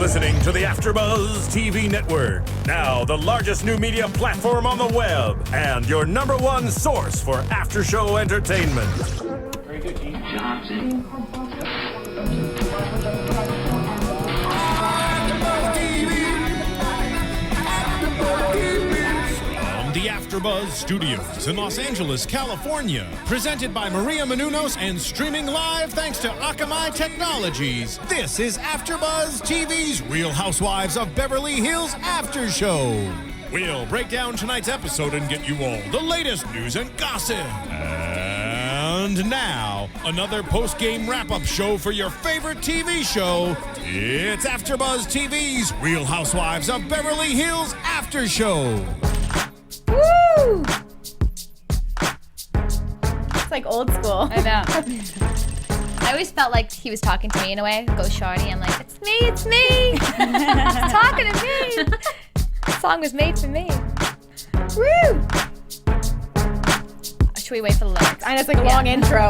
listening to the AFTERBUZZ TV network. Now, the largest new media platform on the web and your number one source for after-show entertainment. Very good, Dean Johnson. The AFTERBUZZ Studios in Los Angeles, California. Presented by Maria Menounos and streaming live thanks to Akamai Technologies. This is AFTERBUZZ TV's Real Housewives of Beverly Hills After Show. We'll break down tonight's episode and get you all the latest news and gossip. And now, another post-game wrap-up show for your favorite TV show. It's AFTERBUZZ TV's Real Housewives of Beverly Hills After Show. Woo! It's like old school. I know. I always felt like he was talking to me in a way. Go shorty. I'm like, it's me. He's talking to me. The song was made for me. Woo! Should we wait for the lyrics? I know, it's like a long intro.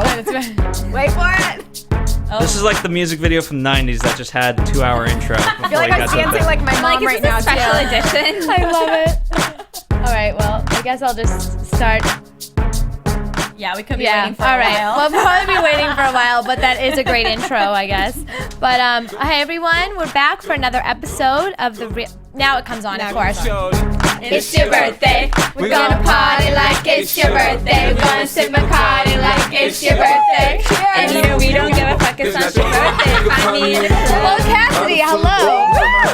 Wait for it. Oh. This is like the music video from the 90s that just had 2-hour intro. I feel like I'm dancing like my mom right now. Special edition. I love it. All right, well, I guess I'll just start. Yeah, we could be waiting for a while. All right, we'll probably be waiting for a while, but that is a great intro, I guess. But hi everyone, we're back for another episode of the Now it comes on, of course. It's your birthday. We're gonna party like it's your birthday. We're gonna sip Bacardi like it's your birthday. And you know we don't give a fuck, it's not your birthday. Find me in the club. Well, Cassidy, hello.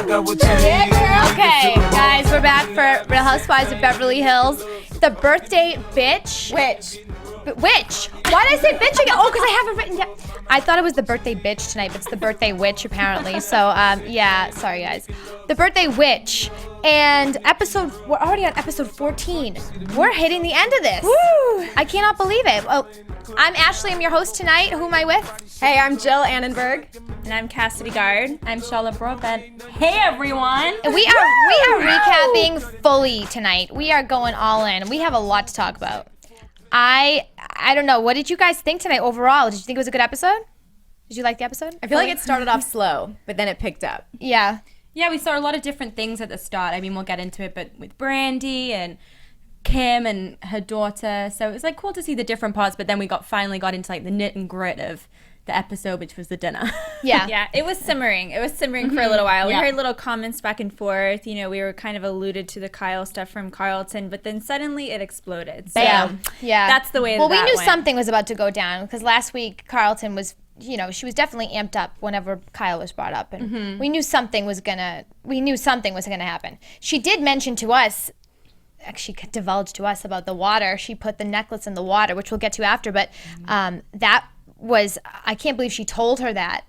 Yeah, girl. Okay, guys, we're back for Real Housewives of Beverly Hills. The birthday bitch. Which? Why did I say bitch again? Oh, because I have it written down. I thought it was the birthday bitch tonight, but it's the birthday witch apparently. So, yeah, sorry guys. The birthday witch. And we're already on episode 14. We're hitting the end of this. Woo! I cannot believe it. Well, I'm Ashley, I'm your host tonight. Who am I with? Hey, I'm Jill Anenberg. And I'm Cassidy Gard. I'm Charlotte Broadbent. Hey everyone! And we are recapping fully tonight. We are going all in. We have a lot to talk about. I don't know. What did you guys think tonight overall? Did you think it was a good episode? Did you like the episode? I feel like it started off slow, but then it picked up. Yeah. Yeah, we saw a lot of different things at the start. I mean, we'll get into it, but with Brandy and Kim and her daughter. So it was like cool to see the different parts, but then we finally got into like the knit and grit of the episode, which was the dinner. Yeah. Yeah, it was simmering. It was simmering for a little while. We heard little comments back and forth. You know, we were kind of alluded to the Kyle stuff from Carlton, but then suddenly it exploded. So yeah. That's the way that we knew went. something was about to go down because last week Carlton was, you know, she was definitely amped up whenever Kyle was brought up, and we knew something was gonna happen. She did mention to us, actually divulged to us about the water. She put the necklace in the water, which we'll get to after, but that was, I can't believe she told her that.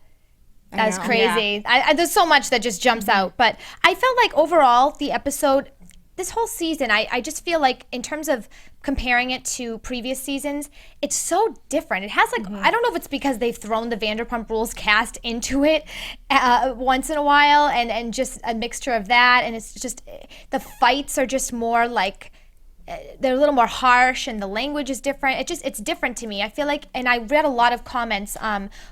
That's crazy. Yeah. There's so much that just jumps out, but I felt like overall the episode, this whole season, I just feel like in terms of comparing it to previous seasons, it's so different. It has like, I don't know if it's because they've thrown the Vanderpump Rules cast into it once in a while and just a mixture of that, and it's just, the fights are just more like, they're a little more harsh and the language is different. It's different to me. I feel like, and I read a lot of comments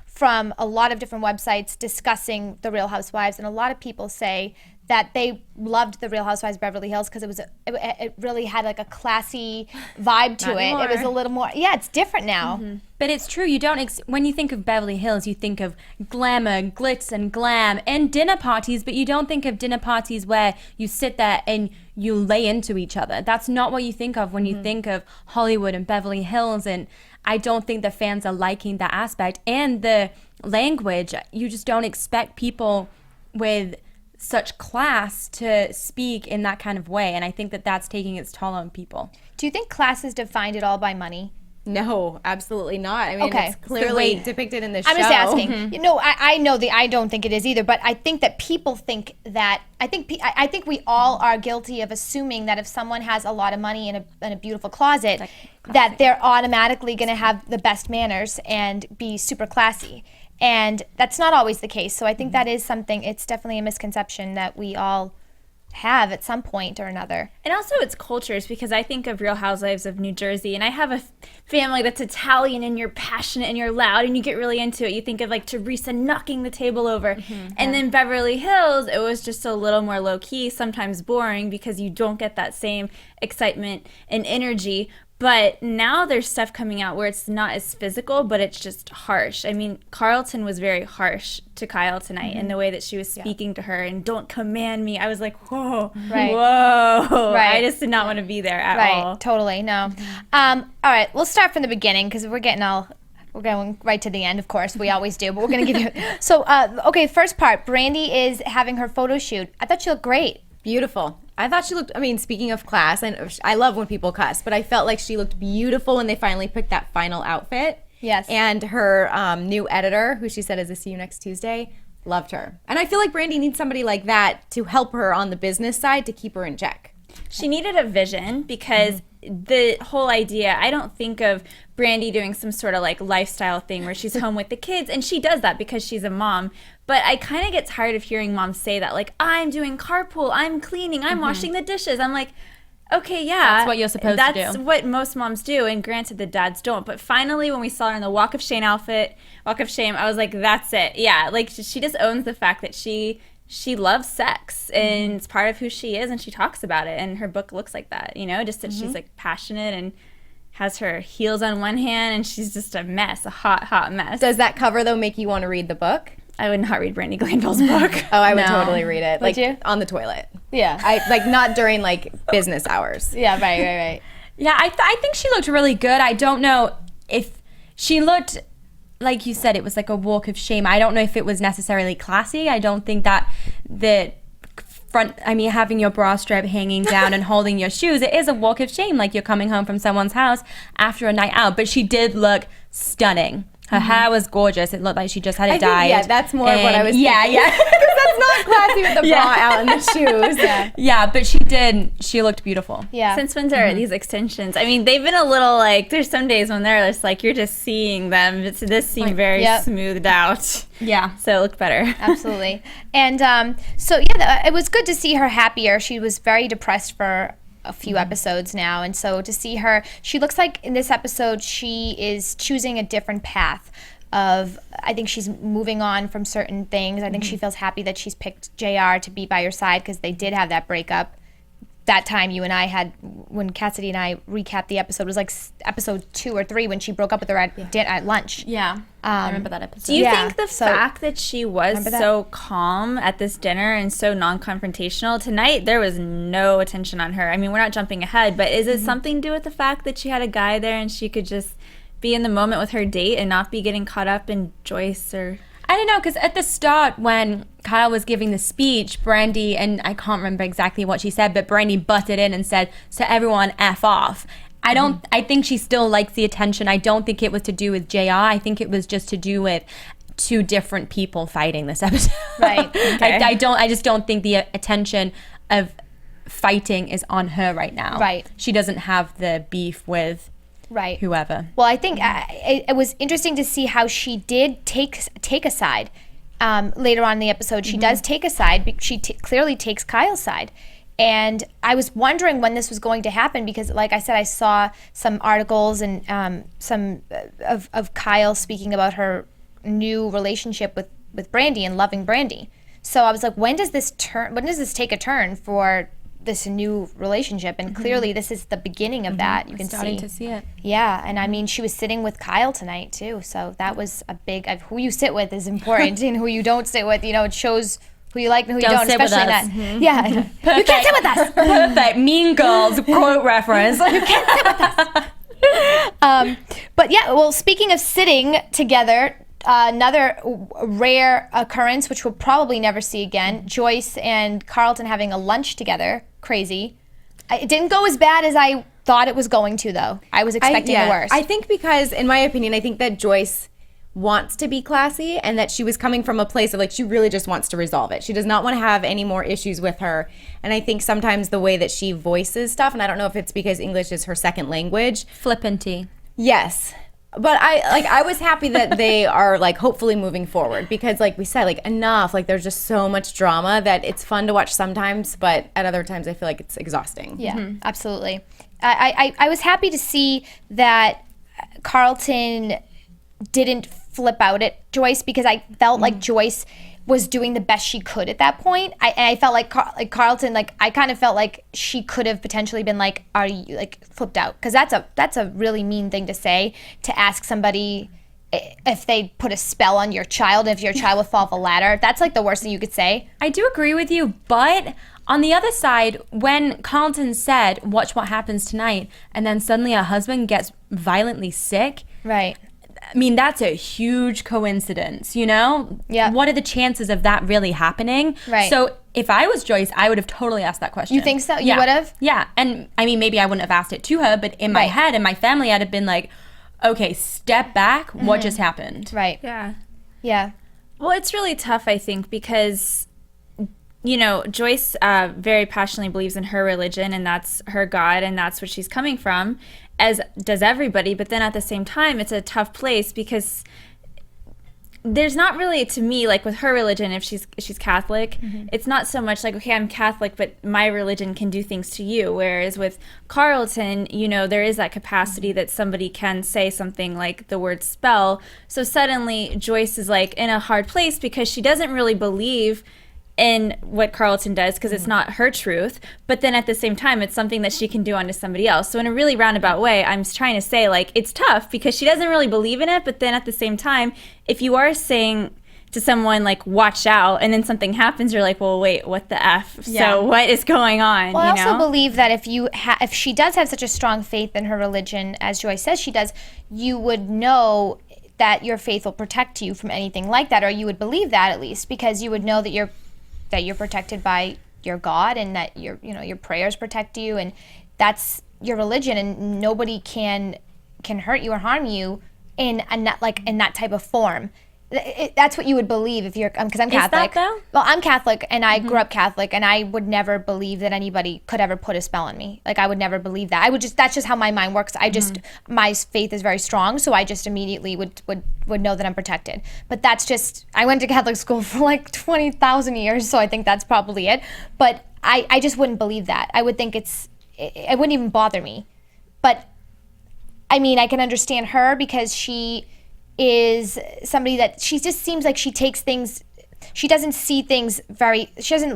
from a lot of different websites discussing the Real Housewives, and a lot of people say that they loved the Real Housewives of Beverly Hills because it really had like a classy vibe to it. It was a little more, it's different now. But it's true, you don't, when you think of Beverly Hills, you think of glamour, glitz and glam, and dinner parties, but you don't think of dinner parties where you sit there and you lay into each other. That's not what you think of when you think of Hollywood and Beverly Hills, and I don't think the fans are liking that aspect. And the language, you just don't expect people with such class to speak in that kind of way, and I think that that's taking its toll on people. Do you think class is defined at all by money? No, absolutely not. I mean, it's clearly depicted in the show. I'm just asking. You know, I know I don't think it is either, but I think that people think that. I think we all are guilty of assuming that if someone has a lot of money in a beautiful closet, that they're automatically going to have the best manners and be super classy. And that's not always the case. So I think that is something, it's definitely a misconception that we all have at some point or another. And also it's cultures, because I think of Real Housewives of New Jersey, and I have a family that's Italian, and you're passionate and you're loud and you get really into it. You think of like Teresa knocking the table over. And then Beverly Hills, it was just a little more low key, sometimes boring, because you don't get that same excitement and energy. But now there's stuff coming out where it's not as physical, but it's just harsh. I mean, Carlton was very harsh to Kyle tonight in the way that she was speaking to her, and don't command me. I was like, whoa, whoa. Right. I just did not want to be there at all. Totally, no. All right, we'll start from the beginning, because we're going right to the end, of course. We always do, but we're going to give you... So, okay, first part, Brandi is having her photo shoot. I thought she looked great. Beautiful. I thought she looked, I mean, speaking of class, and I love when people cuss, but I felt like she looked beautiful when they finally picked that final outfit. Yes. And her new editor, who she said is a See You Next Tuesday, loved her. And I feel like Brandi needs somebody like that to help her on the business side to keep her in check. She needed a vision, because the whole idea, I don't think of Brandi doing some sort of like lifestyle thing where she's home with the kids, and she does that because she's a mom. But I kind of get tired of hearing moms say that, like, I'm doing carpool, I'm cleaning, I'm washing the dishes. I'm like, okay, yeah. That's what you're supposed to do. That's what most moms do, and granted the dads don't. But finally, when we saw her in the Walk of Shame outfit, Walk of Shame, I was like, that's it. Yeah, like she just owns the fact that she loves sex, and it's part of who she is, and she talks about it, and her book looks like that, you know, just that she's like passionate and has her heels on one hand, and she's just a mess, a hot mess. Does that cover, though, make you want to read the book? I would not read Brandi Glanville's book. Oh, I would totally read it. Would you? On the toilet. Yeah. Like not during like business hours. Yeah, right. Yeah, I think she looked really good. I don't know if she looked, like you said, it was like a walk of shame. I don't know if it was necessarily classy. I don't think that having your bra strap hanging down and holding your shoes, it is a walk of shame, like you're coming home from someone's house after a night out. But she did look stunning. Her hair was gorgeous. It looked like she just had it dyed. Yeah, that's more of what I was thinking. Yeah. Because that's not classy with the bra out and the shoes. Yeah, but she looked beautiful. Yeah. Since when are these extensions? I mean, they've been a little like, there's some days when they're just like, you're just seeing them. This seemed very smoothed out. Yeah. So it looked better. Absolutely. And it was good to see her happier. She was very depressed for a few episodes now, and so to see her, she looks like in this episode she is choosing a different path of, I think she's moving on from certain things. I think she feels happy that she's picked JR to be by her side, because they did have that breakup. That time you and I had, when Cassidy and I recapped the episode, it was like episode 2 or 3 when she broke up with her at lunch. Yeah, I remember that episode. Do you think the fact that she was so calm at this dinner and so non-confrontational tonight, there was no attention on her? I mean, we're not jumping ahead, but is it something to do with the fact that she had a guy there and she could just be in the moment with her date and not be getting caught up in Joyce or... I don't know, because at the start when Kyle was giving the speech, Brandi, and I can't remember exactly what she said, but Brandi butted in and said, so everyone F off. I think she still likes the attention. I don't think it was to do with JR. I think it was just to do with 2 different people fighting this episode. Right. Okay. I just don't think the attention of fighting is on her right now. Right. She doesn't have the beef with whoever. Well, I think it was interesting to see how she did take a side later on in the episode. She does take a side. She clearly takes Kyle's side. And I was wondering when this was going to happen, because, like I said, I saw some articles and some of Kyle speaking about her new relationship with Brandi and loving Brandi. So I was like, when does this take a turn for this new relationship? And clearly this is the beginning of that. You can starting to see it. Yeah, and I mean, she was sitting with Kyle tonight too, so that was a big, who you sit with is important, and who you don't sit with, it shows who you like and who you don't, especially in that. Yeah, you can't sit with us. Perfect. Mean Girls quote reference. You can't sit with us. But yeah, well, speaking of sitting together, another rare occurrence, which we'll probably never see again, Joyce and Carlton having a lunch together. Crazy. It didn't go as bad as I thought it was going to, though. I was expecting the worst. I think because, in my opinion, I think that Joyce wants to be classy, and that she was coming from a place of like, she really just wants to resolve it. She does not want to have any more issues with her. And I think sometimes the way that she voices stuff, and I don't know if it's because English is her second language. Flippanty. Yes. But I was happy that they are like hopefully moving forward, because like we said, like enough, like there's just so much drama that it's fun to watch sometimes, but at other times I feel like it's exhausting. Yeah, absolutely. I was happy to see that Carlton didn't flip out at Joyce, because I felt like Joyce was doing the best she could at that point. I felt like Carlton, like I kind of felt like she could have potentially been like, "Are you like flipped out?" Because that's a really mean thing to say, to ask somebody if they put a spell on your child, if your child would fall off a ladder. That's like the worst thing you could say. I do agree with you, but on the other side, when Carlton said, "Watch what happens tonight," and then suddenly her husband gets violently sick. Right. I mean, that's a huge coincidence, you know? Yeah. What are the chances of that really happening? Right. So if I was Joyce, I would have totally asked that question. You think so? You would have? Yeah. And I mean, maybe I wouldn't have asked it to her, but in my head and my family, I'd have been like, okay, step back. What just happened? Right. Yeah. Yeah. Well, it's really tough, I think, because, you know, Joyce very passionately believes in her religion, and that's her God, and that's what she's coming from, as does everybody. But then at the same time, it's a tough place, because there's not really, to me, like with her religion, if she's Catholic, it's not so much like, okay, I'm Catholic, but my religion can do things to you. Whereas with Carlton, you know, there is that capacity that somebody can say something like the word spell. So suddenly Joyce is like in a hard place, because she doesn't really believe in what Carlton does, because it's not her truth, but then at the same time it's something that she can do onto somebody else. So in a really roundabout way, I'm trying to say, like, it's tough because she doesn't really believe in it, but then at the same time, if you are saying to someone like, watch out, and then something happens, you're like, well, wait, what the F? Yeah. So what is going on? Well, I you also know? believe that if she does have such a strong faith in her religion, as Joyce says she does, you would know that your faith will protect you from anything like that, or you would believe that at least, because you would know that you're protected by your God, and that your prayers protect you, and that's your religion, and nobody can hurt you or harm you in that type of form. That's what you would believe if you're, because I'm Catholic. Is that though? Well, I'm Catholic, and I grew up Catholic, and I would never believe that anybody could ever put a spell on me. Like, I would never believe that. That's just how my mind works. My faith is very strong, so I just immediately would know that I'm protected. But that's just, I went to Catholic school for like 20,000 years, so I think that's probably it. But I just wouldn't believe that. I would think it wouldn't even bother me. But, I mean, I can understand her, because she is somebody that she just seems like she takes things, she doesn't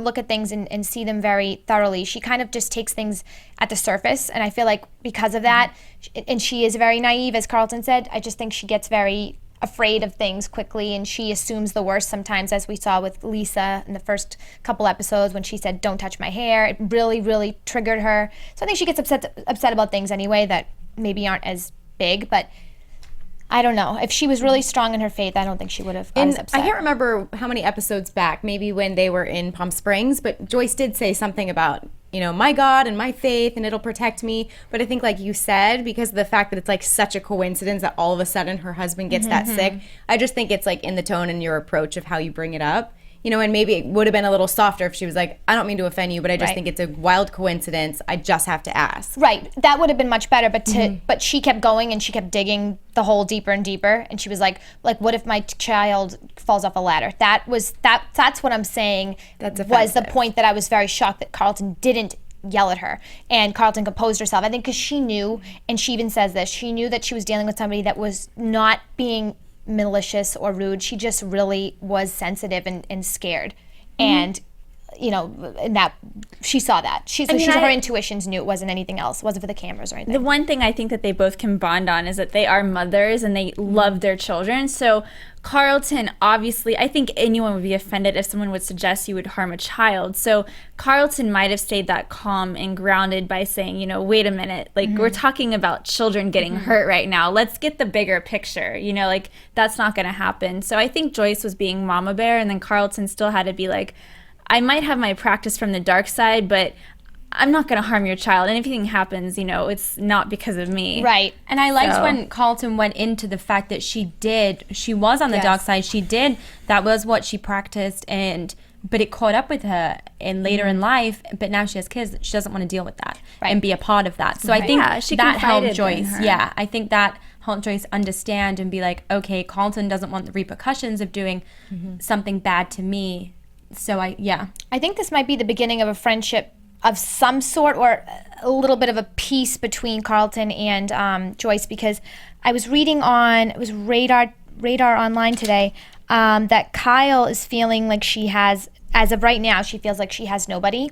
look at things and see them very thoroughly. She kind of just takes things at the surface, and I feel like because of that, and she is very naive, as Carlton said, I just think she gets very afraid of things quickly, and she assumes the worst sometimes, as we saw with Lisa in the first couple episodes when she said, "Don't touch my hair." It really, really triggered her. So I think she gets upset about things anyway that maybe aren't as big, but I don't know. If she was really strong in her faith, I don't think she would have got as upset. I can't remember how many episodes back, maybe when they were in Palm Springs, but Joyce did say something about, my God and my faith, and it'll protect me. But I think, like you said, because of the fact that it's like such a coincidence that all of a sudden her husband gets that sick, I just think it's like in the tone and your approach of how you bring it up. And maybe it would have been a little softer if she was like, I don't mean to offend you, but I just think it's a wild coincidence. I just have to ask. Right. That would have been much better, but she kept going, and she kept digging the hole deeper and deeper, and she was like, what if my child falls off a ladder? That's what I'm saying. That's was the offensive. point that I was very shocked that Carlton didn't yell at her, and Carlton composed herself. I think because she knew, and she even says this, she knew that she was dealing with somebody that was not being malicious or rude. She just really was sensitive and scared, and and that she saw that. Her intuitions knew it wasn't anything else. It wasn't for the cameras or anything. The one thing I think that they both can bond on is that they are mothers and they love their children. So Carlton, obviously, I think anyone would be offended if someone would suggest you would harm a child. So Carlton might have stayed that calm and grounded by saying, wait a minute, like we're talking about children getting hurt right now. Let's get the bigger picture, like that's not going to happen. So I think Joyce was being mama bear, and then Carlton still had to be like, I might have my practice from the dark side, but I'm not going to harm your child. And if anything happens, it's not because of me. Right. And I liked when Carlton went into the fact that she was on the dark side. That was what she practiced, but it caught up with her later in life, but now she has kids. She doesn't want to deal with that and be a part of that. So I think she that confided helped Joyce. in her. Yeah, I think that help Joyce understand and be like, okay, Carlton doesn't want the repercussions of doing something bad to me. So I think this might be the beginning of a friendship of some sort, or a little bit of a peace between Carlton and Joyce, because I was reading on, it was Radar Online today, that Kyle is feeling like she has, as of right now, she feels like she has nobody.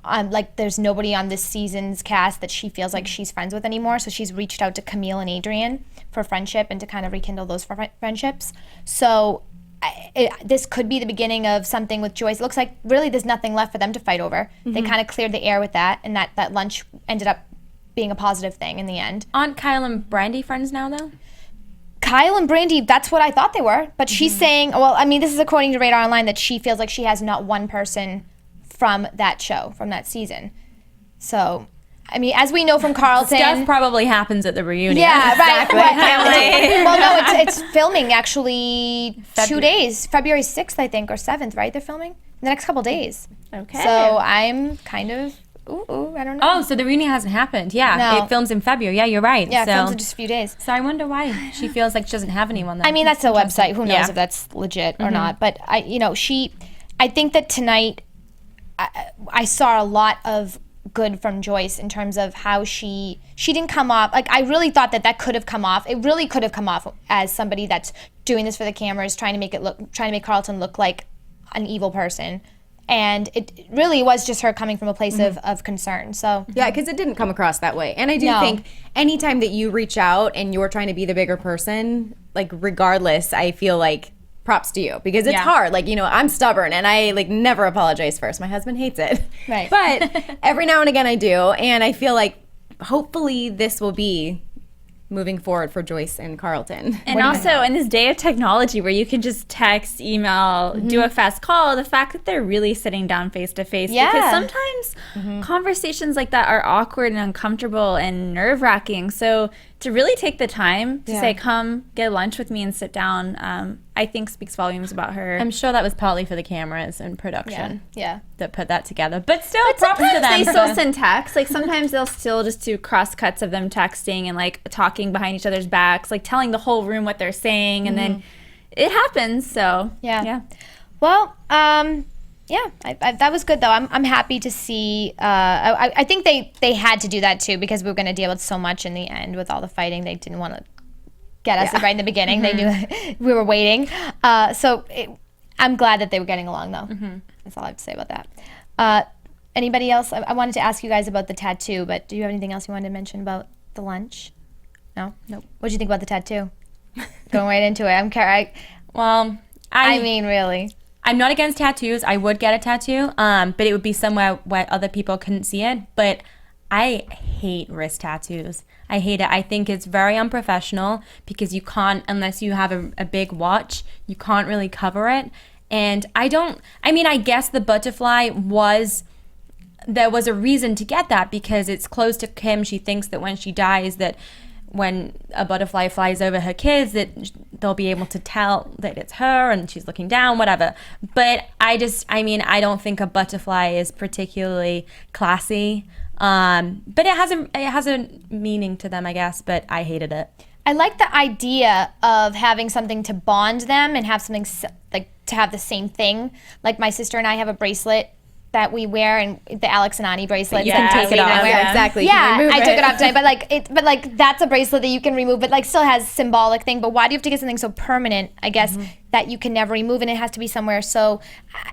Like there's nobody on this season's cast that she feels like she's friends with anymore. So she's reached out to Camille and Adrian for friendship and to kind of rekindle those friendships. So this could be the beginning of something with Joyce. It looks like really there's nothing left for them to fight over. They kind of cleared the air with that, and that lunch ended up being a positive thing in the end. Aren't Kyle and Brandy friends now, though? Kyle and Brandy, that's what I thought they were. But she's saying, well, I mean, this is according to Radar Online, that she feels like she has not one person from that show, from that season. So, I mean, as we know from Carlton... Stuff probably happens at the reunion. Yeah, exactly. Right. Well, no, it's filming actually 2 days. February 6th, I think, or 7th, right? They're filming? In the next couple days. Okay. So I'm kind of... I don't know. Oh, so the reunion hasn't happened. Yeah, No. It films in February. Yeah, you're right. Yeah, so, it films in just a few days. So I wonder why she feels like she doesn't have anyone there. I mean, that's a website. Who knows Yeah. if that's legit or not? But I think that tonight I saw a lot of good from Joyce in terms of how she didn't come off, like I really thought that could have come off. It really could have come off as somebody that's doing this for the cameras, trying to make Carlton look like an evil person. And it really was just her coming from a place of concern. So Yeah, because it didn't come across that way. And I do No. think anytime that you reach out and you're trying to be the bigger person, like regardless, I feel like props to you, because it's hard. Like, I'm stubborn and I like never apologize first. My husband hates it. Right. But every now and again I do. And I feel like hopefully this will be moving forward for Joyce and Carlton. And also, in this day of technology where you can just text, email, do a fast call, the fact that they're really sitting down face to face. Yeah. Because sometimes conversations like that are awkward and uncomfortable and nerve wracking. So to really take the time to say, come get lunch with me and sit down, I think speaks volumes about her. I'm sure that was partly for the cameras and production. Yeah. That put that together. But still, But props to sometimes them. they for still the- send texts. Like sometimes they'll still just do cross cuts of them texting and like talking behind each other's backs, like telling the whole room what they're saying, and then it happens. So Yeah. Well, that was good though. I'm happy to see. I think they had to do that too, because we were going to deal with so much in the end with all the fighting. They didn't want to get us right in the beginning. They knew we were waiting. I'm glad that they were getting along though. That's all I have to say about that. Anybody else? I wanted to ask you guys about the tattoo, but do you have anything else you wanted to mention about the lunch? No? Nope. What do you think about the tattoo? Going right into it. Well, I mean, really. I'm not against tattoos. I would get a tattoo, but it would be somewhere where other people couldn't see it. But I hate wrist tattoos. I hate it. I think it's very unprofessional because you can't, unless you have a big watch, you can't really cover it. And I guess the butterfly there was a reason to get that because it's close to Kim. She thinks that when she dies, that when a butterfly flies over her kids, that they'll be able to tell that it's her and she's looking down, whatever. But I don't think a butterfly is particularly classy. But it has a meaning to them, I guess, but I hated it. I like the idea of having something to bond them and have something like to have the same thing. Like my sister and I have a bracelet that we wear, and the Alex and Ani bracelets. Yeah, that take it off. wear. Exactly. Yeah, You can remove I took it. it off today, but like that's a bracelet that you can remove, but like still has symbolic thing. But why do you have to get something so permanent? I guess that you can never remove, and it has to be somewhere. So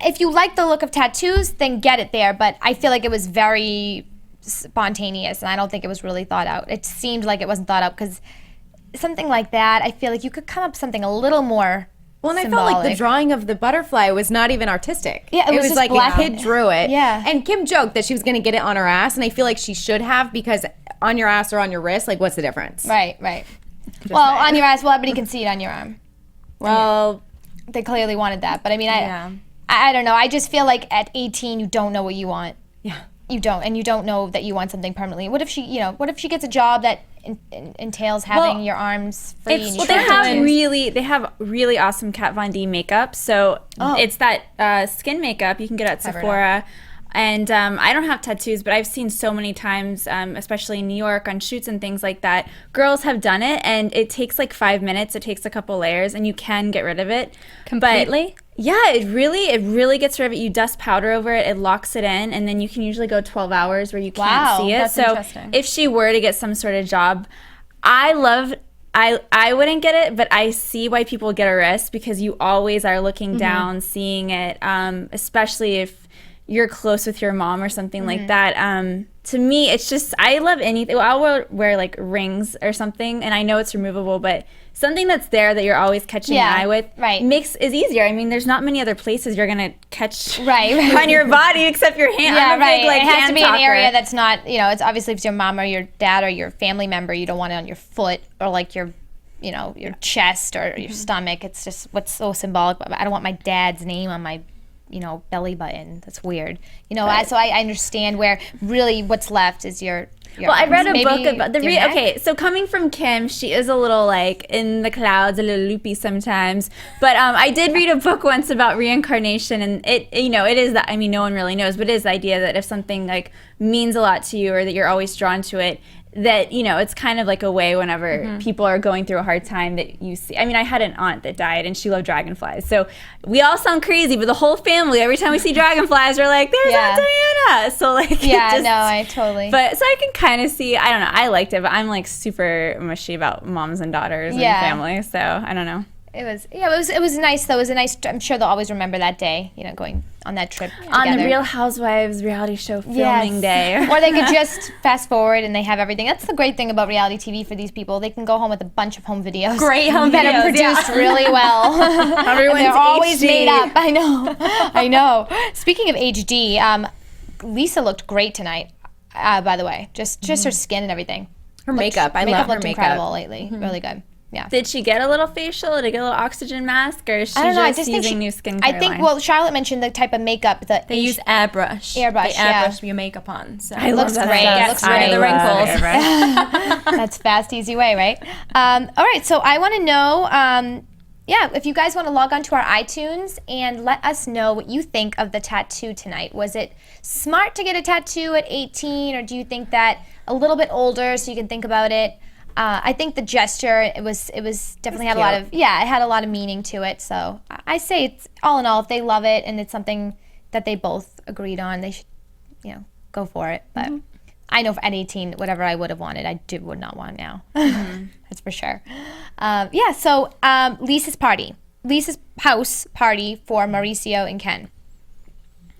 if you like the look of tattoos, then get it there. But I feel like it was very spontaneous, and I don't think it was really thought out. It seemed like it wasn't thought out because something like that, I feel like you could come up with something a little more. Well, and I felt like the drawing of the butterfly was not even artistic. Yeah, it was just like black. a kid drew it. Yeah. And Kim joked that she was going to get it on her ass, and I feel like she should have, because on your ass or on your wrist, like, what's the difference? Right. Well, on your ass, well, everybody can see it on your arm. Well, They clearly wanted that, but I mean, I don't know. I just feel like at 18, you don't know what you want. Yeah. You don't, and you don't know that you want something permanently. What if she gets a job that entails having your arms free? And you Well, can't they have really awesome Kat Von D makeup. So it's that skin makeup. You can get it at Sephora. And I don't have tattoos, but I've seen so many times, especially in New York on shoots and things like that, girls have done it, and it takes like 5 minutes. It takes a couple layers, and you can get rid of it Completely? But, yeah, it really gets rid of it. You dust powder over it, it locks it in, and then you can usually go 12 hours where you can't see it. That's So interesting. if she were to get some sort of job, I wouldn't get it, but I see why people get a wrist, because you always are looking down, seeing it, especially if you're close with your mom or something like that. To me, it's just, I love anything. Well, I'll wear like rings or something, and I know it's removable, but something that's there that you're always catching an eye with is easier. I mean, there's not many other places you're gonna catch on your body except your hand. Yeah, I'm a big, like, it has hand to be an area talker. that's not, it's obviously if it's your mom or your dad or your family member, you don't want it on your foot or like your chest or your stomach. It's just what's so symbolic. I don't want my dad's name on my belly button. That's weird. So I understand where really what's left is your Well, I read a book about your neck? okay, so coming from Kim, she is a little like in the clouds, a little loopy sometimes. But I did read a book once about reincarnation, and it is that, I mean, no one really knows, but it is the idea that if something like means a lot to you or that you're always drawn to it, that it's kind of like a way whenever people are going through a hard time that you see. I mean, I had an aunt that died and she loved dragonflies, so we all sound crazy, but the whole family, every time we see dragonflies, we're like, there's Aunt Diana. So like, I totally, but so I can kind of see, I don't know, I liked it, but I'm like super mushy about moms and daughters and family, so I don't know. It was nice though. It was a nice. I'm sure they'll always remember that day. Going on that trip on together. the Real Housewives reality show filming day. Or they could just fast forward and they have everything. That's the great thing about reality TV for these people. They can go home with a bunch of home videos. Great home that are videos, produced really well. Everyone's they're always HD. made up. I know. Speaking of HD, Lisa looked great tonight. By the way, just her skin and everything. Her makeup. I love her looked makeup. incredible lately. Really good. Yeah. Did she get a little facial? Did she get a little oxygen mask? Or is she I don't know. I just think using new skincare I think, line? well, Charlotte mentioned the type of makeup that They use airbrush. Airbrush, They airbrush your makeup on. So It looks great. It looks rid of great. the wrinkles. That's fast, easy way, right? All right, so I want to know, if you guys want to log on to our iTunes and let us know what you think of the tattoo tonight. Was it smart to get a tattoo at 18, or do you think that a little bit older so you can think about it? I think the gesture, it was definitely had a lot of, it had a lot of meaning to it. So I say it's all in all, if they love it and it's something that they both agreed on, they should, go for it. But I know at 18, whatever I would have wanted, would not want now. That's for sure. So Lisa's house party for Mauricio and Ken.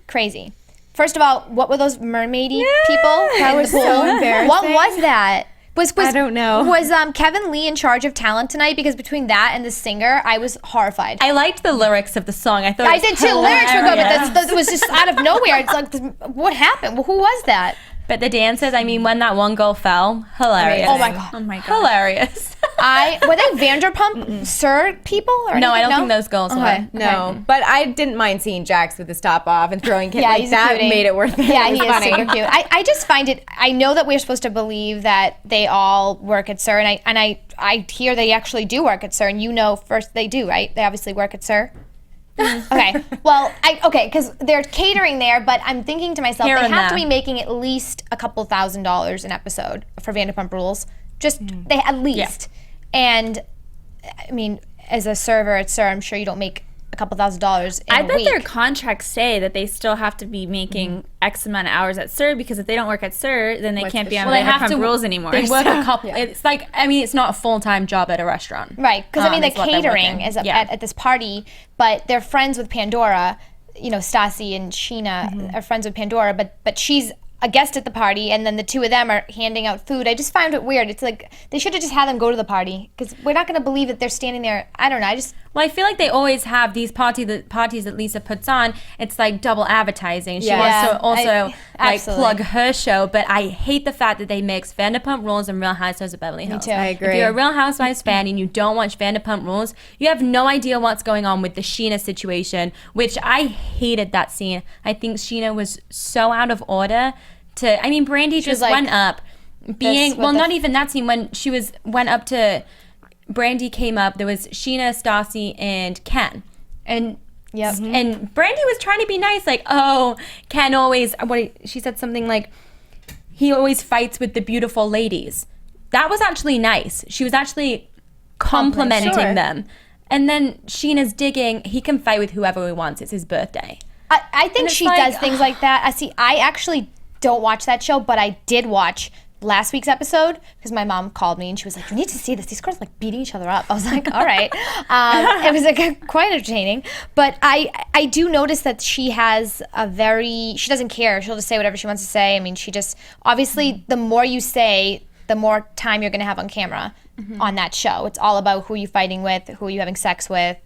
Crazy. First of all, what were those mermaidy people? That was so embarrassing. What was that? I don't know. Was Kevin Lee in charge of talent tonight? Because between that and the singer, I was horrified. I liked the lyrics of the song. I thought I it was did too. Lyrics were good, hilarious. but it was just out of nowhere. It's like, what happened? Well, who was that? But the dances, I mean, when that one girl fell, hilarious. Oh my god. Oh my god. Hilarious. Were they Vanderpump Sir people? Or No, I anything? don't think those girls were. No, but I didn't mind seeing Jax with his top off and throwing kids Yeah, like he's a that. cutie. Made it worth it. Yeah, It was he funny. is super cute. I just find it. I know that we're supposed to believe that they all work at Sir, and I hear they actually do work at Sir, and first they do, right? They obviously work at Sir. Okay. Well, because they're catering there, but I'm thinking to myself, Here they and have to there. be making at least a couple $1,000s an episode for Vanderpump Rules. Just they at least. And I mean, as a server at Sir, I'm sure you don't make a couple $1,000s in I a bet week. their contracts say that they still have to be making X amount of hours at Sir, because if they don't work at Sir, then they can't be on Vanderpump Rules anymore. They work So- a couple. It's like, I mean, it's not a full-time job at a restaurant. Right, because the is what they're catering working. is Yeah. at this party, but they're friends with Pandora. Stassi and Sheena are friends with Pandora, but she's a guest at the party, and then the two of them are handing out food. I just found it weird. It's like they should have just had them go to the party, because we're not going to believe that they're standing there. I don't know. Well, I feel like they always have these parties that Lisa puts on. It's like double advertising. She Yeah. wants to Yeah, also like absolutely. plug her show, but I hate the fact that they mix Vanderpump Rules and Real Housewives of Beverly Hills. too. I agree. If you're a Real Housewives fan and you don't watch Vanderpump Rules, you have no idea what's going on with the Sheena situation, which I hated that scene. I think Sheena was so out of order. I mean, Brandy was just like, went up being, with well, the- not even that scene, when she went up to, Brandy came up, there was Sheena, Stassi, and Ken. And Yep. And Brandy was trying to be nice, like, oh, Ken always, she said something like, he always fights with the beautiful ladies. That was actually nice. She was actually complimenting Sure. them. And then Sheena's digging, he can fight with whoever he wants. It's his birthday. I think it's she like, does things like that. I actually don't watch that show, but I did watch last week's episode because my mom called me and she was like, "You need to see this. These girls like beating each other up." I was like, "All right." It was like quite entertaining, but I do notice that she has she doesn't care. She'll just say whatever she wants to say. I mean, she just obviously the more you say, the more time you're going to have on camera on that show. It's all about who you're fighting with, who you're having sex with.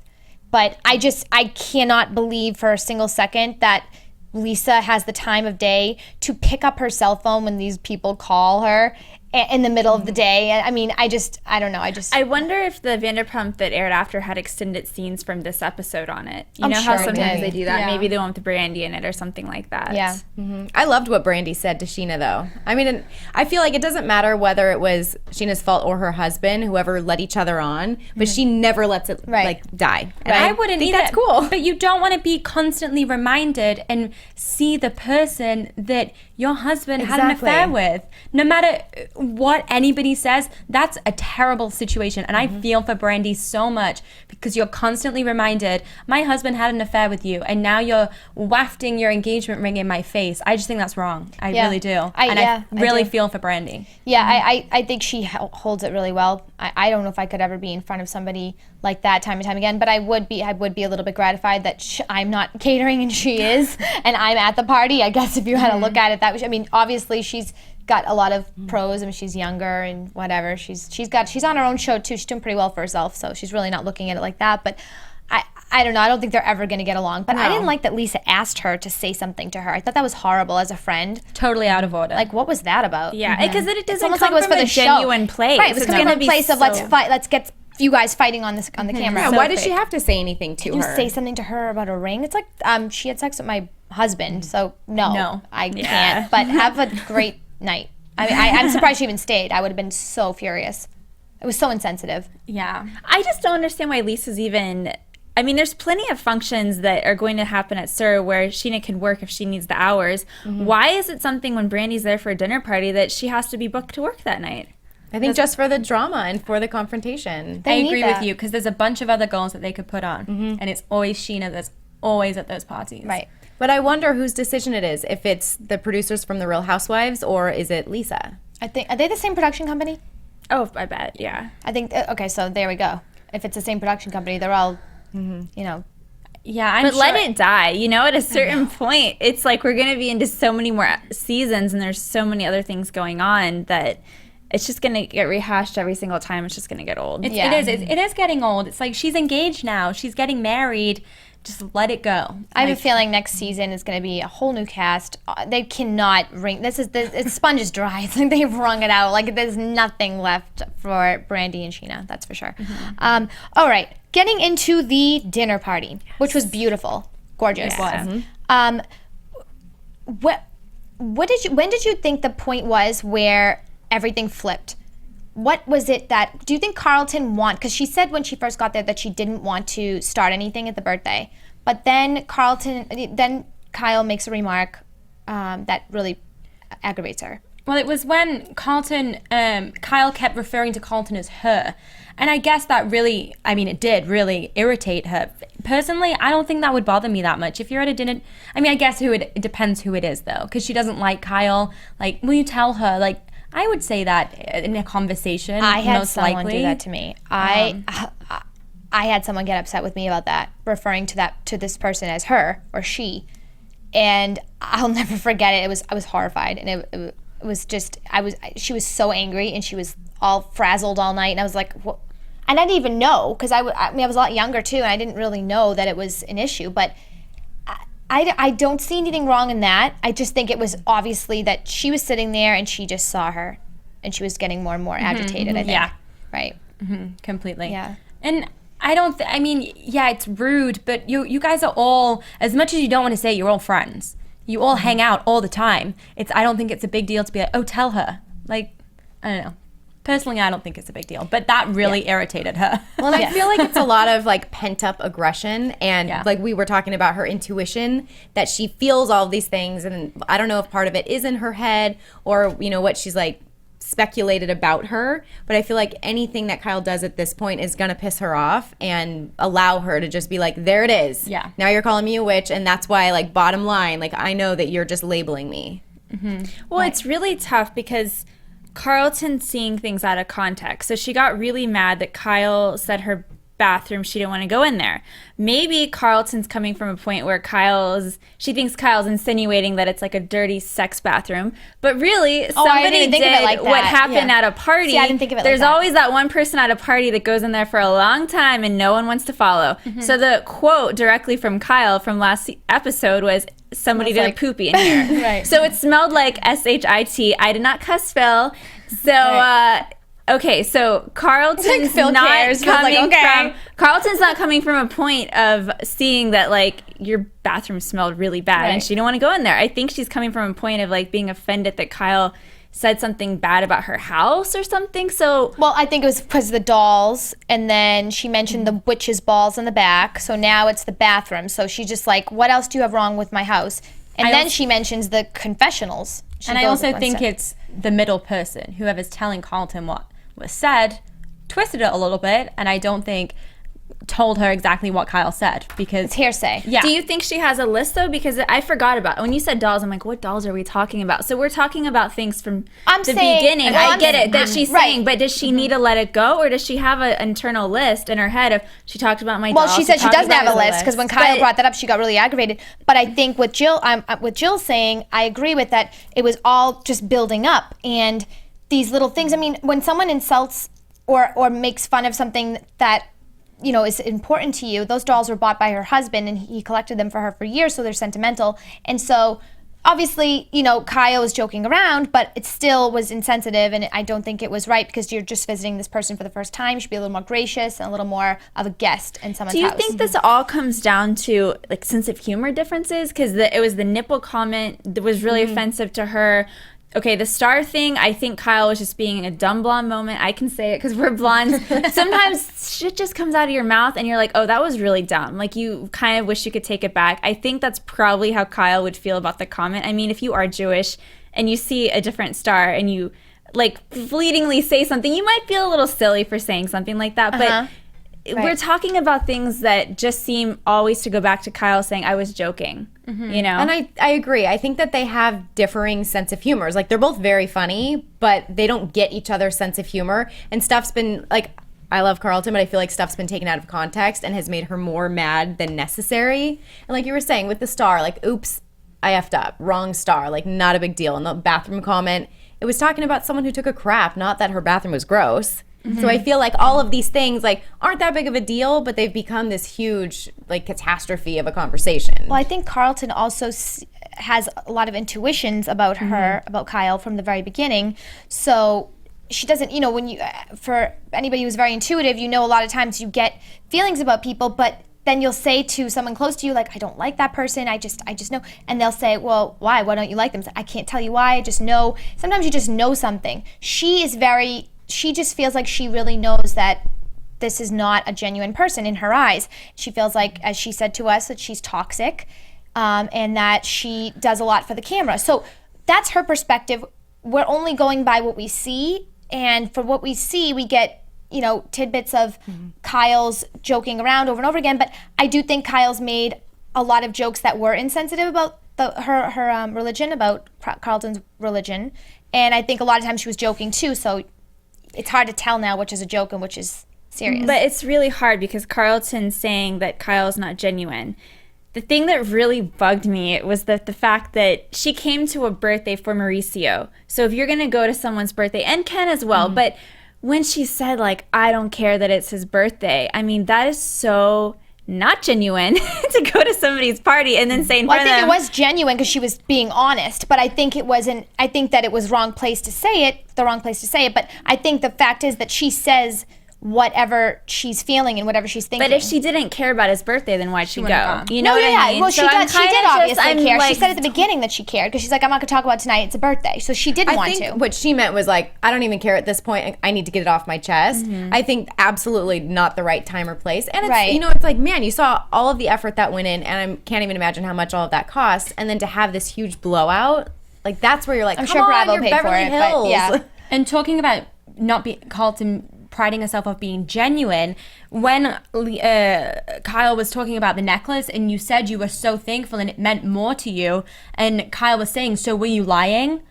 But I cannot believe for a single second that Lisa has the time of day to pick up her cell phone when these people call her in the middle of the day. I mean, I don't know. I wonder if the Vanderpump that aired after had extended scenes from this episode on it. You I'm know how sure it sometimes did. they do that? Yeah. Maybe the one with Brandy in it or something like that. Yeah. I loved what Brandy said to Sheena, though. I mean, I feel like it doesn't matter whether it was Sheena's fault or her husband, whoever led each other on, but she never lets it like die. And I wouldn't think either. that's cool. But you don't want to be constantly reminded and see the person that your husband had an Exactly. affair with. No matter what anybody says, that's a terrible situation. And I feel for Brandy so much because you're constantly reminded, my husband had an affair with you, and now you're wafting your engagement ring in my face. I just think that's wrong. I Yeah. really do. I really do. feel for Brandy. Yeah, I think she holds it really well. I don't know if I could ever be in front of somebody like that time and time again, but I would be a little bit gratified that I'm not catering and she is, and I'm at the party. I guess if you had to look at it that way, I mean, obviously she's got a lot of pros. I mean, she's younger and whatever. She's on her own show too. She's doing pretty well for herself, so she's really not looking at it like that. But I don't know. I don't think they're ever going to get along. But I didn't like that Lisa asked her to say something to her. I thought that was horrible as a friend. Totally out of order. Like, what was that about? Yeah, because it It's doesn't almost come like it was from for a the show. genuine place. Right, it was It's coming gonna from a be place of let's so- fight. Let's get you guys fighting on the camera. Yeah, So why did she have to say anything to you her? say something to her about a ring? It's like she had sex with my husband, so no, I can't. But have a great night. I mean, I'm surprised she even stayed. I would have been so furious. It was so insensitive. yeah. I just don't understand why Lisa's even. I mean, there's plenty of functions that are going to happen at SUR where Sheena can work if she needs the hours. Why is it something when Brandy's there for a dinner party that she has to be booked to work that night? I think just for the drama and for the confrontation. I need agree that. with you because there's a bunch of other girls that they could put on, and it's always Sheena that's always at those parties. Right. But I wonder whose decision it is, if it's the producers from The Real Housewives or is it Lisa? I think, are they the same production company? Oh, I bet, yeah. I think, okay, so there we go. If it's the same production company, they're all, you know. Yeah, I'm But sure. let it die. You know, at a certain point, it's like we're going to be into so many more seasons and there's so many other things going on that it's just going to get rehashed every single time. It's just going to get old. Yeah. It is getting old. It's like she's engaged now. She's getting married. Just let it go. I have a feeling next season is going to be a whole new cast. They cannot wring. The sponge is dry. It's like they've wrung it out. Like there's nothing left for Brandy and Sheena. That's for sure. All right, getting into the dinner party, which was beautiful, gorgeous. Yeah. When did you think the point was where everything flipped? What was it that, do you think Carlton because she said when she first got there that she didn't want to start anything at the birthday, but then Kyle makes a remark that really aggravates her. Well, it was when Kyle kept referring to Carlton as her. And I guess that really, I mean, it did really irritate her. Personally, I don't think that would bother me that much. If you're at a dinner, I mean, I guess it depends who it is, though. Because she doesn't like Kyle. Like, will you tell her? Like, I would say that in a conversation, I had most someone likely. do that to me. I had someone get upset with me about that, referring to this person as her or she, and I'll never forget it. I was horrified, and it was just she was so angry, and she was all frazzled all night, and I was like, what? And I didn't even know because I was a lot younger too, and I didn't really know that it was an issue, but. I don't see anything wrong in that. I just think it was obviously that she was sitting there and she just saw her and she was getting more and more agitated, I think. Yeah. Right. Completely. Yeah. And I don't, I mean, yeah, it's rude, but you guys are all, as much as you don't want to say it, you're all friends. You all hang out all the time. I don't think it's a big deal to be like, oh, tell her. Like, I don't know. Personally, I don't think it's a big deal, but that really irritated her. Well, and I feel like it's a lot of like pent up aggression, and like we were talking about her intuition, that she feels all of these things, and I don't know if part of it is in her head or what she's like speculated about her, but I feel like anything that Kyle does at this point is gonna piss her off and allow her to just be like, there it is. Yeah. Now you're calling me a witch, and that's why, like, bottom line, like, I know that you're just labeling me. Well, it's really tough because Carlton's seeing things out of context. So she got really mad that Kyle said her bathroom, she didn't want to go in there. Maybe Carlton's coming from a point where she thinks Kyle's insinuating that it's like a dirty sex bathroom, but really somebody did what happened at a party. See, I didn't think of it There's like that. always that one person at a party that goes in there for a long time and no one wants to follow. So the quote directly from Kyle from last episode was, somebody did a poopy in here. Right. So it smelled like shit. I did not cuss Phil. So okay, so Carlton's Phil not cares. Phil's like, coming okay. from Carlton's not coming from a point of seeing that like your bathroom smelled really bad and she didn't want to go in there. I think she's coming from a point of like being offended that Kyle said something bad about her house or something. So well, I think it was because of the dolls, and then she mentioned the witch's balls in the back. So now it's the bathroom. So she's just like, what else do you have wrong with my house? And then she mentions the confessionals. And I also think it's the middle person, whoever's telling Carlton what was said, twisted it a little bit, and I don't think told her exactly what Kyle said, because it's hearsay. Yeah. Do you think she has a list though? Because I forgot about when you said dolls. I'm like, what dolls are we talking about? So we're talking about things from the beginning. I get it that she's saying, but does she need to let it go, or does she have an internal list in her head of she talked about my? Well, dolls, she said she doesn't have a list because when Kyle But- brought that up, she got really aggravated. But I think with Jill saying, I agree with that. It was all just building up, and these little things. I mean, when someone insults or makes fun of something that is important to you, those dolls were bought by her husband and he collected them for her for years, so they're sentimental. And so obviously, Kyle was joking around, but it still was insensitive, and I don't think it was right because you're just visiting this person for the first time. You should be a little more gracious and a little more of a guest in someone's house. Do you think this all comes down to like sense of humor differences? Because it was the nipple comment that was really offensive to her. Okay, the star thing, I think Kyle was just being a dumb blonde moment. I can say it because we're blondes. Sometimes shit just comes out of your mouth and you're like, oh, that was really dumb. Like you kind of wish you could take it back. I think that's probably how Kyle would feel about the comment. I mean, if you are Jewish and you see a different star and you like fleetingly say something, you might feel a little silly for saying something like that. But we're talking about things that just seem always to go back to Kyle saying, I was joking. And I agree. I think that they have differing sense of humors. Like, they're both very funny, but they don't get each other's sense of humor. And stuff's been, like, I love Carlton, but I feel like stuff's been taken out of context and has made her more mad than necessary. And like you were saying with the star, like, oops, I effed up. Wrong star. Like, not a big deal. And the bathroom comment, it was talking about someone who took a crap, not that her bathroom was gross. So I feel like all of these things like aren't that big of a deal, but they've become this huge like catastrophe of a conversation. Well, I think Carlton also has a lot of intuitions about her, about Kyle from the very beginning. So she doesn't, when you, for anybody who's very intuitive, a lot of times you get feelings about people, but then you'll say to someone close to you, like, I don't like that person, I just know. And they'll say, well, why? Why don't you like them? I can't tell you why, I just know. Sometimes you just know something. She just feels like she really knows that this is not a genuine person in her eyes. She feels like, as she said to us, that she's toxic and that she does a lot for the camera. So that's her perspective. We're only going by what we see. And for what we see, we get, tidbits of Kyle's joking around over and over again. But I do think Kyle's made a lot of jokes that were insensitive about her religion, about Carlton's religion. And I think a lot of times she was joking too. So it's hard to tell now which is a joke and which is serious. But it's really hard because Carlton's saying that Kyle's not genuine. The thing that really bugged me was the fact that she came to a birthday for Mauricio. So if you're going to go to someone's birthday, and Ken as well, but when she said, like, I don't care that it's his birthday, I mean, that is so not genuine to go to somebody's party and then say in front of them. I think it was genuine because she was being honest, but I think it wasn't. I think that it was the wrong place to say it. But I think the fact is that she says whatever she's feeling and whatever she's thinking. But if she didn't care about his birthday, then why'd she wouldn't go? have gone. You know what I mean? Well, So she I'm did. She kinda did just- obviously I'm care. She like- said at the beginning that she cared because she's like, I'm not going to talk about tonight. It's a birthday. So she did I want think to. what she meant was like, I don't even care at this point. I need to get it off my chest. I think absolutely not the right time or place. And it's, Right. you know, it's like, man, you saw all of the effort that went in, and I can't even imagine how much all of that cost. And then to have this huge blowout, like that's where you're like, I'm come sure on, Bravo you're paid for Beverly it, but Hills. yeah. And talking about not being Carlton priding herself of being genuine, when Kyle was talking about the necklace and you said you were so thankful and it meant more to you, and Kyle was saying, so were you lying?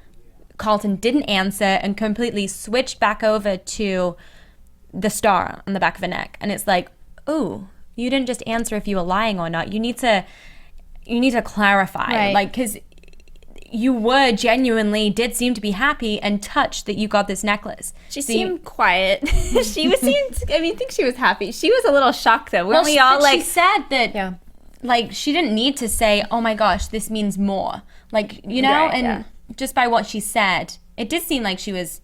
Carlton didn't answer and completely switched back over to the star on the back of her neck. And it's like, ooh, you didn't just answer if you were lying or not. You need to clarify. Right. Like, because you were genuinely did seem to be happy and touched that you got this necklace. She So you- seemed quiet. She was I think she was happy. She was a little shocked though. Weren't we all but like she said that Yeah. like she didn't need to say, oh my gosh, this means more. Like, you know, Right, and yeah. just by what she said, it did seem like she was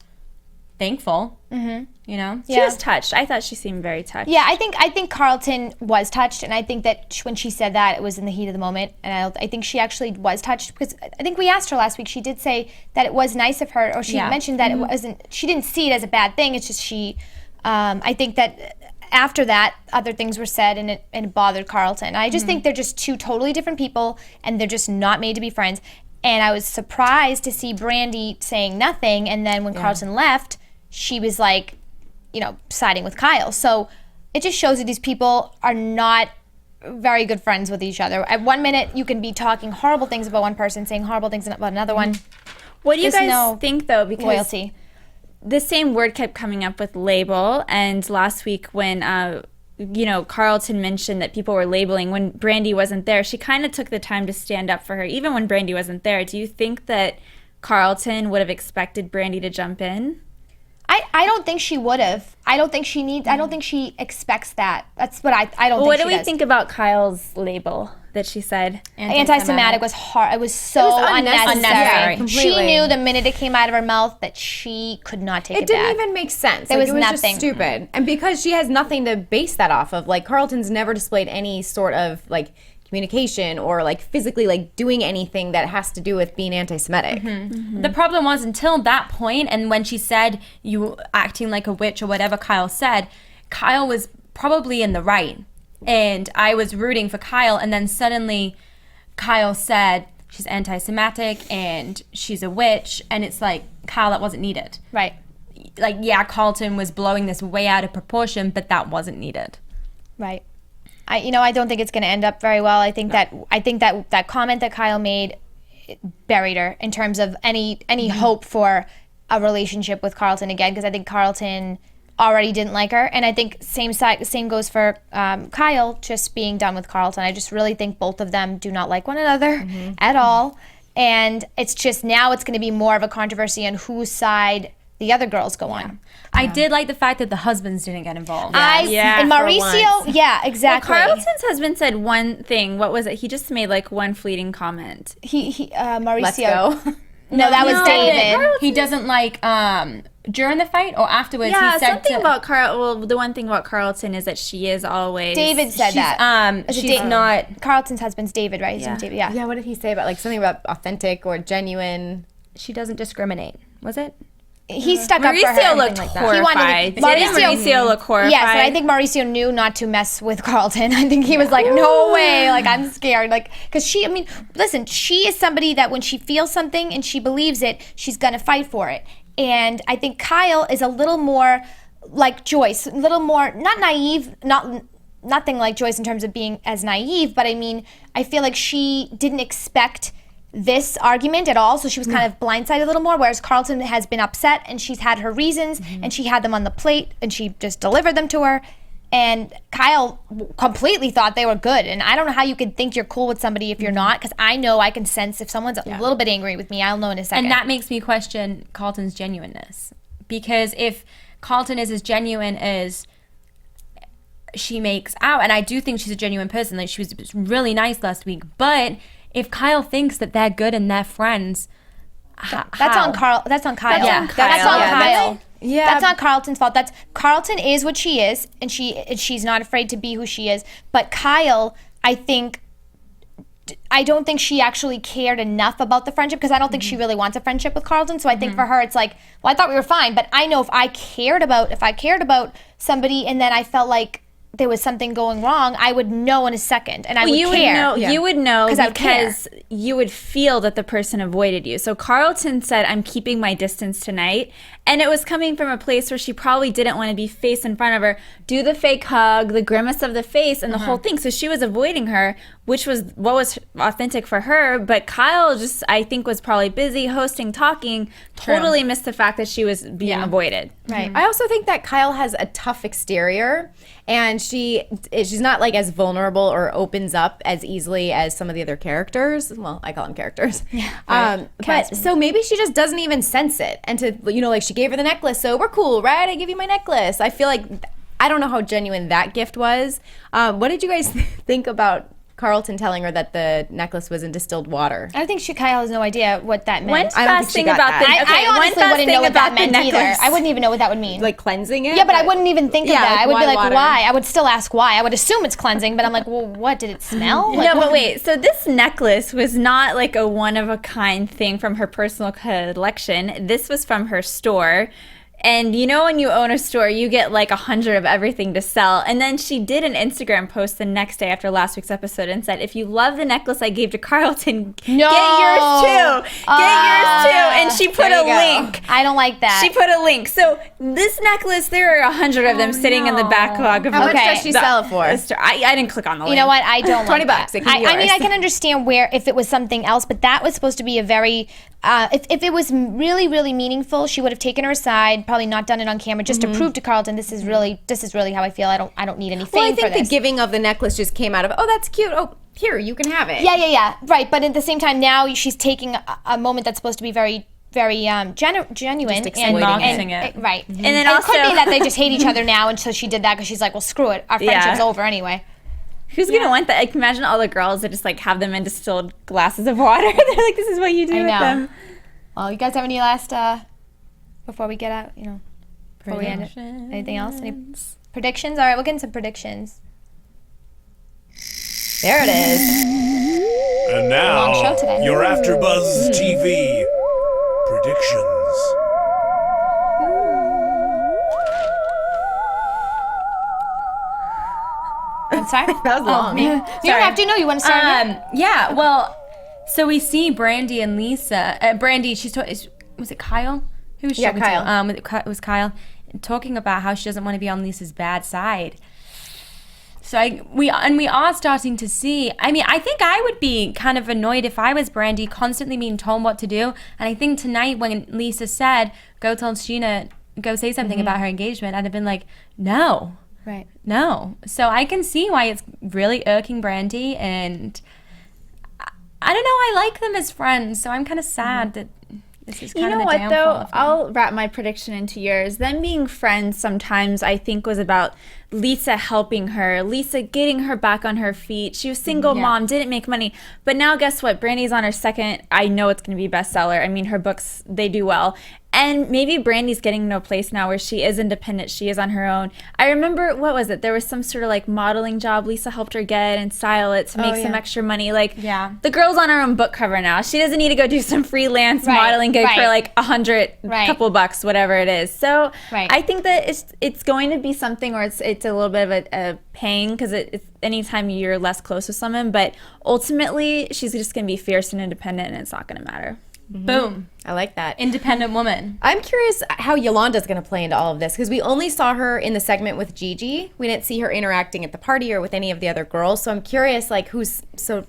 thankful. Mm-hmm. You know? she was touched. I thought she seemed very touched. Yeah, I think Carlton was touched, and I think that when she said that, it was in the heat of the moment, and I think she actually was touched because I think we asked her last week. She did say that it was nice of her, or she Yeah. mentioned that it wasn't. She didn't see it as a bad thing. It's just she. I think that after that, other things were said, and it bothered Carlton. I just think they're just two totally different people, and they're just not made to be friends. And I was surprised to see Brandy saying nothing, and then when Carlton left, she was like, you know, siding with Kyle. So it just shows that these people are not very good friends with each other. At 1 minute, you can be talking horrible things about one person, saying horrible things about another one. What do you There's guys no think though? Because Loyalty. the same word kept coming up with label, and last week when Carlton mentioned that people were labeling when Brandy wasn't there, she kind of took the time to stand up for her even when Brandy wasn't there. Do you think that Carlton would have expected Brandy to jump in? I don't think she would have. I don't think she needs. I don't think she expects that. That's what I don't. What do think she we does. think about Kyle's label that she said? Anti-Semitic was hard. It was so unnecessary. unnecessary. She Completely. knew the minute it came out of her mouth that she could not take it It didn't back. even make sense. There Like, was it was nothing. just stupid. And because she has nothing to base that off of, like Carlton's never displayed any sort of like communication or like physically like doing anything that has to do with being anti-Semitic. The problem was until that point, and when she said you acting like a witch or whatever Kyle said, Kyle was probably in the right. And I was rooting for Kyle, and then suddenly Kyle said she's anti-Semitic and she's a witch, and it's like, Kyle, that wasn't needed. Right. Like, yeah, Carlton was blowing this way out of proportion, but that wasn't needed. Right. I don't think it's going to end up very well. I think that comment that Kyle made buried her in terms of any hope for a relationship with Carlton again, because I think Carlton already didn't like her, and I think same goes for Kyle just being done with Carlton. I just really think both of them do not like one another at all, and it's just now it's going to be more of a controversy on whose side the other girls go on. I did like the fact that the husbands didn't get involved. And Mauricio, yeah, exactly. Carlton's husband said one thing. What was it? He just made like one fleeting comment. Mauricio. Let's go. No, that was David. He doesn't like during the fight or afterwards. Yeah, he said something to, about Carl. Well, the one thing about Carlton is that she is always. David said that. Is it she's not. Carlton's husband's David, right? His Yeah. name's David, yeah. Yeah, what did he say about like something about authentic or genuine? She doesn't discriminate. Was it? He stuck up for her. Mauricio looked He horrified. wanted Didn't Mauricio look horrified? Yes, and I think Mauricio knew not to mess with Carlton. I think he was like, no way, like I'm scared. Like, because listen, she is somebody that when she feels something and she believes it, she's gonna fight for it. And I think Kyle is a little more like Joyce, a little more, not naive, nothing like Joyce in terms of being as naive, but I mean, I feel like she didn't expect this argument at all, so she was kind of blindsided a little more, whereas Carlton has been upset and she's had her reasons and she had them on the plate and she just delivered them to her, and Kyle completely thought they were good. And I don't know how you can think you're cool with somebody if you're not, because I know I can sense if someone's a little bit angry with me, I'll know in a second. And that makes me question Carlton's genuineness, because if Carlton is as genuine as she makes out, and I do think she's a genuine person, like she was really nice last week, but if Kyle thinks that they're good and they're friends, That's on Carl. That's on Kyle. That's on That's Kyle. on Yeah, Kyle. Yeah. That's not Carlton's fault. That's Carlton is what she is, and she's not afraid to be who she is. But Kyle, I don't think she actually cared enough about the friendship, because I don't think she really wants a friendship with Carlton. So I think for her, it's like, well, I thought we were fine, but I know if I cared about somebody and then I felt like there was something going wrong, I would know in a second, and I would care. You would know I would care. because you would feel that the person avoided you. So Carlton said, I'm keeping my distance tonight. And it was coming from a place where she probably didn't want to be face in front of her, do the fake hug, the grimace of the face, and the whole thing. So she was avoiding her, which was what was authentic for her. But Kyle just, I think, was probably busy hosting, talking, totally missed the fact that she was being avoided. Right. I also think that Kyle has a tough exterior, and she's not like as vulnerable or opens up as easily as some of the other characters. Well, I call them characters. But so maybe she just doesn't even sense it. And to, like she gave her the necklace, so we're cool, right? I give you my necklace. I feel like, I don't know how genuine that gift was. What did you guys think about Carlton telling her that the necklace was in distilled water? I think Kyle has no idea what that meant. One I don't think fast she thing got about that. the I honestly one wouldn't know what that meant necklace. either. I wouldn't even know what that would mean. Like cleansing it? Yeah, but I wouldn't even think of that. I would be like, water? why? I would still ask why. I would assume it's cleansing, but I'm like, well, what? Did it smell? Like, No, but wait. So this necklace was not like a one-of-a-kind thing from her personal collection. This was from her store. And you know when you own a store, you get like 100 of everything to sell. And then she did an Instagram post the next day after last week's episode and said, if you love the necklace I gave to Carlton, get yours too. Get yours too. And she put a link. I don't like that. She put a link. So this necklace, there are 100 of them sitting in the backlog of How her- much does she sell it for? I didn't click on the link. You know what? I don't like $20. that. It can be I mean, yours. I can understand where if it was something else, but that was supposed to be a very. If it was really, really meaningful, she would have taken her aside, probably not done it on camera, just to prove to Carlton this is really how I feel. I don't need any fame Well, I for think this. the giving of the necklace just came out of, oh, that's cute. Oh, here, you can have it. Yeah, right. But at the same time, now she's taking a moment that's supposed to be very, very genuine Just exploiting it. right. And then it also could be that they just hate each other now, and so she did that because she's like, well, screw it, our friendship's over anyway. who's gonna want that? Like, imagine all the girls that just like have them in distilled glasses of water. They're like, this is what you do I with know. them. Well, you guys have any last before we get out? Before we end it. Anything else? Any predictions? All right, we'll get into some predictions. There it is. And Long show now, today. your AfterBuzz TV predictions. I'm sorry. That was long. You don't have to know. You want to start? again? Yeah, well, so we see Brandy and Lisa. Brandy, was it Kyle? Who was she Yeah, talking Kyle. to? It was Kyle talking about how she doesn't want to be on Lisa's bad side. So we are starting to see. I mean, I think I would be kind of annoyed if I was Brandy, constantly being told what to do. And I think tonight when Lisa said, "Go tell Sheena, go say something about her engagement," I'd have been like, "No." Right. No. So I can see why it's really irking Brandy, and I don't know, I like them as friends, so I'm kind of sad that this is kind You know of the what, downfall though? of them. I'll wrap my prediction into yours. Them being friends sometimes, I think, was about Lisa helping her, Lisa getting her back on her feet. She was single mom, didn't make money. But now guess what? Brandy's on her second. I know it's going to be a bestseller. I mean, her books, they do well. And maybe Brandy's getting to a place now where she is independent. She is on her own. I remember, what was it? There was some sort of like modeling job Lisa helped her get and style it to make some extra money. Like, the girl's on her own book cover now. She doesn't need to go do some freelance modeling gig for like $100, couple bucks, whatever it is. So I think that it's going to be something where it's a little bit of a pain, because it's anytime you're less close with someone. But ultimately, she's just going to be fierce and independent, and it's not going to matter. Boom. I like that. Independent woman. I'm curious how Yolanda's going to play into all of this, because we only saw her in the segment with Gigi. We didn't see her interacting at the party or with any of the other girls. So I'm curious, like, who's so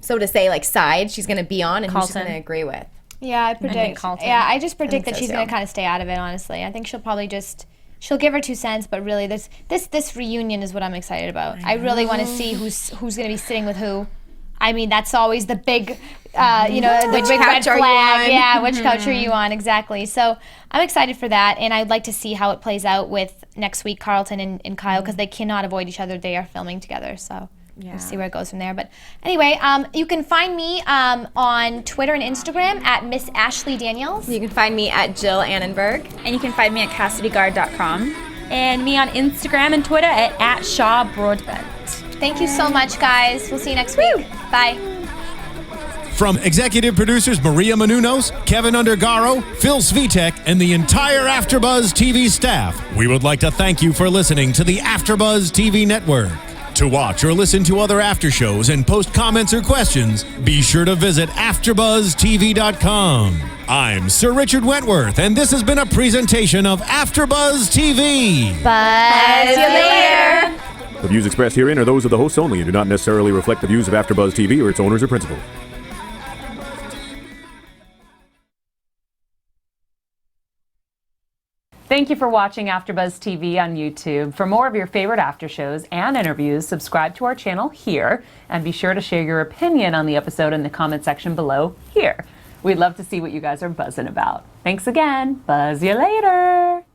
to say, like, side she's going to be on and who she's Colton. going to agree with. Yeah, I predict. Carlton. Yeah, I just predict think that so, she's too. going to kind of stay out of it. Honestly, I think she'll probably she'll give her 2 cents, but really, this reunion is what I'm excited about. I really want to see who's going to be sitting with who. I mean, that's always the big, the Which big red couch are you flag. on? Yeah, which couch are you on? Exactly. So I'm excited for that, and I'd like to see how it plays out with next week, Carlton and Kyle, because they cannot avoid each other. They are filming together. So we'll see where it goes from there. But anyway, you can find me on Twitter and Instagram at Miss Ashley Daniels. You can find me at Jill Anenberg. And you can find me at CassidyGard.com. And me on Instagram and Twitter at Shaw Broadbent. Thank you so much, guys. We'll see you next week. Bye. From executive producers Maria Menounos, Kevin Undergaro, Phil Svitek, and the entire AfterBuzz TV staff, we would like to thank you for listening to the AfterBuzz TV network. To watch or listen to other after shows and post comments or questions, be sure to visit AfterBuzzTV.com. I'm Sir Richard Wentworth, and this has been a presentation of AfterBuzz TV. Bye. See you later. The views expressed herein are those of the hosts only and do not necessarily reflect the views of AfterBuzz TV or its owners or principals. Thank you for watching AfterBuzz TV on YouTube. For more of your favorite after shows and interviews, subscribe to our channel here, and be sure to share your opinion on the episode in the comment section below here. We'd love to see what you guys are buzzing about. Thanks again. Buzz you later.